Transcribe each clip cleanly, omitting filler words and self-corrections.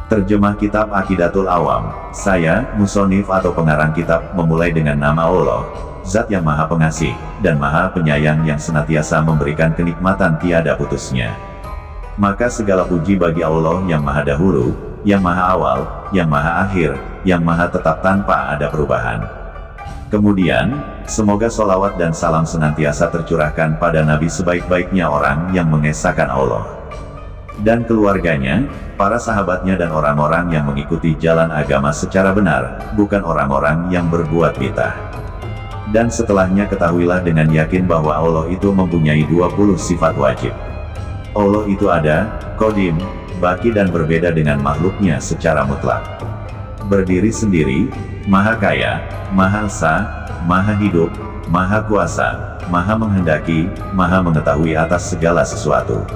Terjemah Kitab Aqidatul Awam. Saya, musonif atau pengarang kitab, memulai dengan nama Allah, Zat yang Maha Pengasih, dan Maha Penyayang yang senantiasa memberikan kenikmatan tiada putusnya. Maka segala puji bagi Allah yang Maha Dahulu, yang Maha Awal, yang Maha Akhir, yang Maha Tetap tanpa ada perubahan. Kemudian, semoga sholawat dan salam senantiasa tercurahkan pada Nabi sebaik-baiknya orang yang mengesahkan Allah, dan keluarganya, para sahabatnya dan orang-orang yang mengikuti jalan agama secara benar, bukan orang-orang yang berbuat bid'ah. Dan setelahnya ketahuilah dengan yakin bahwa Allah itu mempunyai 20 sifat wajib. Allah itu ada, qadim, baqi dan berbeda dengan makhluknya secara mutlak. Berdiri sendiri, maha kaya, maha esa, maha hidup, maha kuasa, maha menghendaki, maha mengetahui atas segala sesuatu.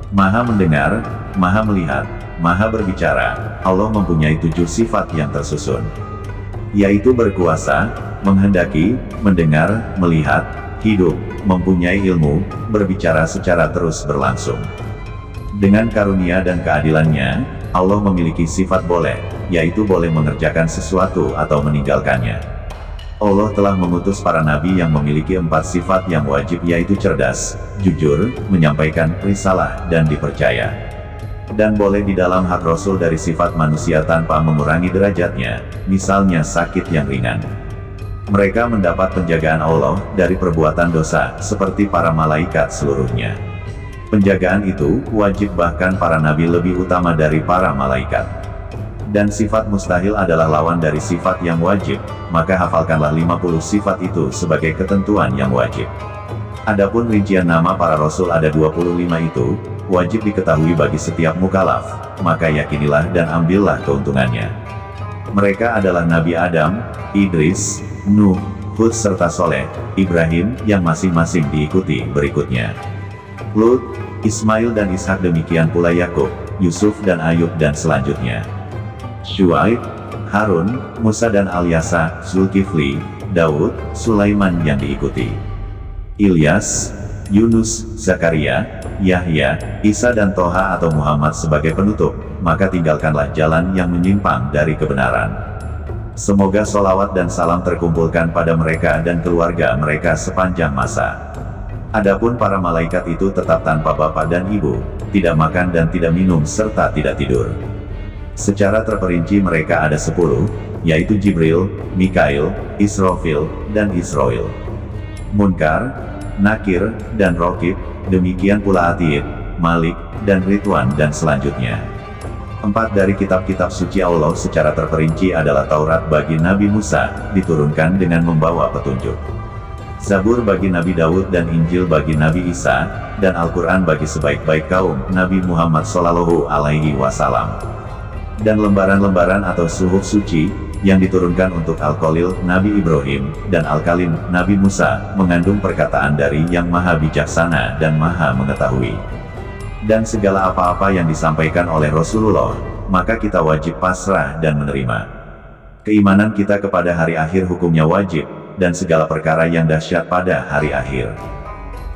Maha mendengar, maha melihat, maha berbicara. Allah mempunyai 7 sifat yang tersusun, yaitu berkuasa, menghendaki, mendengar, melihat, hidup, mempunyai ilmu, berbicara secara terus berlangsung. Dengan karunia dan keadilannya, Allah memiliki sifat boleh, yaitu boleh mengerjakan sesuatu atau meninggalkannya. Allah telah mengutus para nabi yang memiliki 4 sifat yang wajib, yaitu cerdas, jujur, menyampaikan risalah, dan dipercaya. Dan boleh di dalam hak Rasul dari sifat manusia tanpa mengurangi derajatnya, misalnya sakit yang ringan. Mereka mendapat penjagaan Allah dari perbuatan dosa, seperti para malaikat seluruhnya. Penjagaan itu wajib, bahkan para nabi lebih utama dari para malaikat. Dan sifat mustahil adalah lawan dari sifat yang wajib, maka hafalkanlah 50 sifat itu sebagai ketentuan yang wajib. Adapun rincian nama para Rasul ada 25 itu, wajib diketahui bagi setiap mukallaf, maka yakinilah dan ambillah keuntungannya. Mereka adalah Nabi Adam, Idris, Nuh, Hud serta Soleh, Ibrahim, yang masing-masing diikuti berikutnya Lut, Ismail dan Ishak, demikian pula Yakub, Yusuf dan Ayub dan selanjutnya Syuaib, Harun, Musa dan Alyasa, Zulkifli, Daud, Sulaiman yang diikuti Ilyas, Yunus, Zakaria, Yahya, Isa dan Toha atau Muhammad sebagai penutup, maka tinggalkanlah jalan yang menyimpang dari kebenaran. Semoga sholawat dan salam terkumpulkan pada mereka dan keluarga mereka sepanjang masa. Adapun para malaikat itu tetap tanpa bapak dan ibu, tidak makan dan tidak minum serta tidak tidur. Secara terperinci mereka ada 10, yaitu Jibril, Mikail, Israfil, dan Israil. Munkar, Nakir, dan Rokib, demikian pula Atid, Malik, dan Ridwan dan selanjutnya. 4 dari kitab-kitab suci Allah secara terperinci adalah Taurat bagi Nabi Musa, diturunkan dengan membawa petunjuk. Zabur bagi Nabi Daud dan Injil bagi Nabi Isa, dan Al-Quran bagi sebaik-baik kaum Nabi Muhammad SAW. Dan lembaran-lembaran atau suhuf suci, yang diturunkan untuk Al-Khalil Nabi Ibrahim, dan Al-Kalim Nabi Musa, mengandung perkataan dari Yang Maha Bijaksana dan Maha Mengetahui. Dan segala apa-apa yang disampaikan oleh Rasulullah, maka kita wajib pasrah dan menerima. Keimanan kita kepada hari akhir hukumnya wajib, dan segala perkara yang dahsyat pada hari akhir.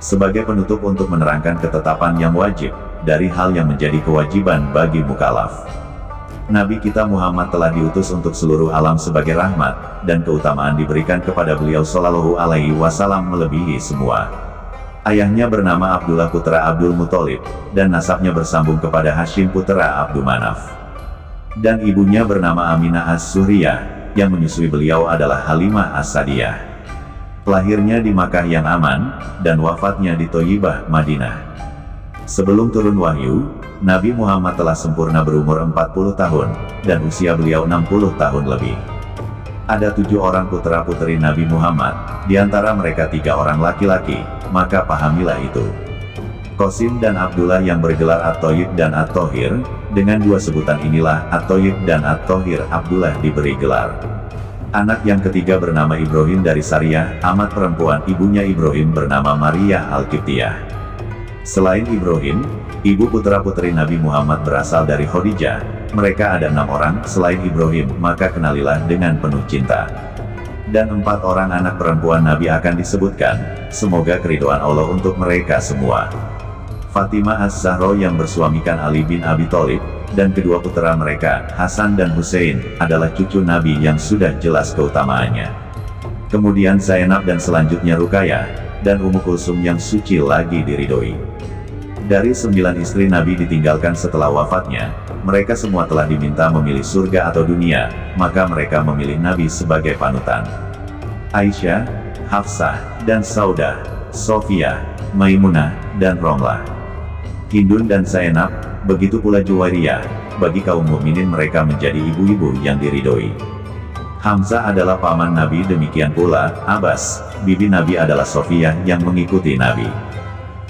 Sebagai penutup untuk menerangkan ketetapan yang wajib, dari hal yang menjadi kewajiban bagi mukallaf. Nabi kita Muhammad telah diutus untuk seluruh alam sebagai rahmat, dan keutamaan diberikan kepada beliau Shallallahu Alaihi Wasallam melebihi semua. Ayahnya bernama Abdullah putra Abdul Muthalib, dan nasabnya bersambung kepada Hashim putra Abdul Manaf. Dan ibunya bernama Aminah As-Suriyah, yang menyusui beliau adalah Halimah As-Sadiyah. Lahirnya di Makkah yang aman, dan wafatnya di Thayyibah, Madinah. Sebelum turun wahyu, Nabi Muhammad telah sempurna berumur 40 tahun, dan usia beliau 60 tahun lebih. Ada 7 orang putra-putri Nabi Muhammad, diantara mereka 3 orang laki-laki, maka pahamilah itu. Qasim dan Abdullah yang bergelar At-Thayyib dan At-Thahir, dengan 2 sebutan inilah At-Thayyib dan At-Thahir Abdullah diberi gelar. Anak yang ketiga bernama Ibrahim dari Sariyah, amat perempuan ibunya Ibrahim bernama Maria Al-Qibtiyah. Selain Ibrahim, ibu putra-putri Nabi Muhammad berasal dari Khadijah. Mereka ada 6 orang selain Ibrahim, maka kenalilah dengan penuh cinta. Dan 4 orang anak perempuan Nabi akan disebutkan, semoga keridhaan Allah untuk mereka semua. Fatimah Az-Zahra yang bersuamikan Ali bin Abi Thalib, dan kedua putra mereka, Hasan dan Hussein, adalah cucu Nabi yang sudah jelas keutamaannya. Kemudian Zainab dan selanjutnya Ruqayyah, dan Ummu Kulsum yang suci lagi diridhoi. Dari 9 istri Nabi ditinggalkan setelah wafatnya, mereka semua telah diminta memilih surga atau dunia, maka mereka memilih Nabi sebagai panutan. Aisyah, Hafsah, dan Saudah, Sofiyah, Maimunah, dan Romlah, Hindun dan Zainab, begitu pula Juwairiyah. Bagi kaum mukminin mereka menjadi ibu-ibu yang diridhoi. Hamzah adalah paman Nabi, demikian pula Abbas, bibi Nabi adalah Sofiyah yang mengikuti Nabi.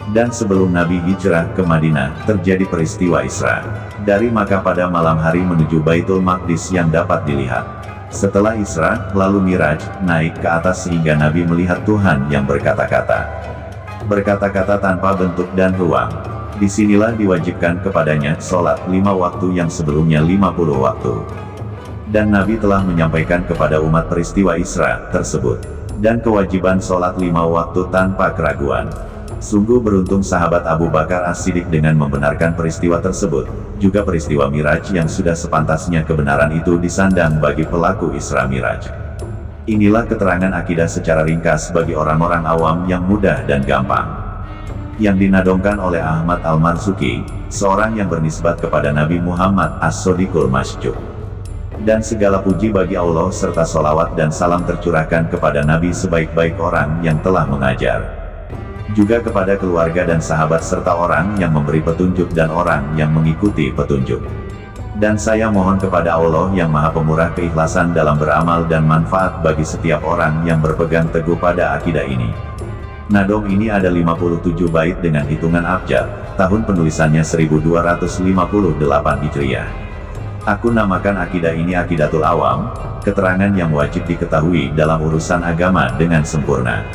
Dan sebelum Nabi hijrah ke Madinah, terjadi peristiwa Isra dari Makkah pada malam hari menuju Baitul Maqdis yang dapat dilihat. Setelah Isra, lalu Miraj, naik ke atas sehingga Nabi melihat Tuhan yang berkata-kata tanpa bentuk dan ruang. Disinilah diwajibkan kepadanya sholat 5 waktu yang sebelumnya 50 waktu. Dan Nabi telah menyampaikan kepada umat peristiwa Isra tersebut, dan kewajiban sholat 5 waktu tanpa keraguan. Sungguh beruntung sahabat Abu Bakar As-Siddiq dengan membenarkan peristiwa tersebut, juga peristiwa Miraj yang sudah sepantasnya kebenaran itu disandang bagi pelaku Isra Miraj. Inilah keterangan akidah secara ringkas bagi orang-orang awam yang mudah dan gampang, yang dinadongkan oleh Ahmad Al-Marzuki, seorang yang bernisbat kepada Nabi Muhammad As-Sodiqul Masjub. Dan segala puji bagi Allah serta sholawat dan salam tercurahkan kepada Nabi sebaik-baik orang yang telah mengajar, juga kepada keluarga dan sahabat serta orang yang memberi petunjuk dan orang yang mengikuti petunjuk. Dan saya mohon kepada Allah yang Maha Pemurah keikhlasan dalam beramal dan manfaat bagi setiap orang yang berpegang teguh pada akidah ini. Nadom ini ada 57 bait dengan hitungan abjad, tahun penulisannya 1258 Hijriah. Aku namakan akidah ini Aqidatul Awam, keterangan yang wajib diketahui dalam urusan agama dengan sempurna.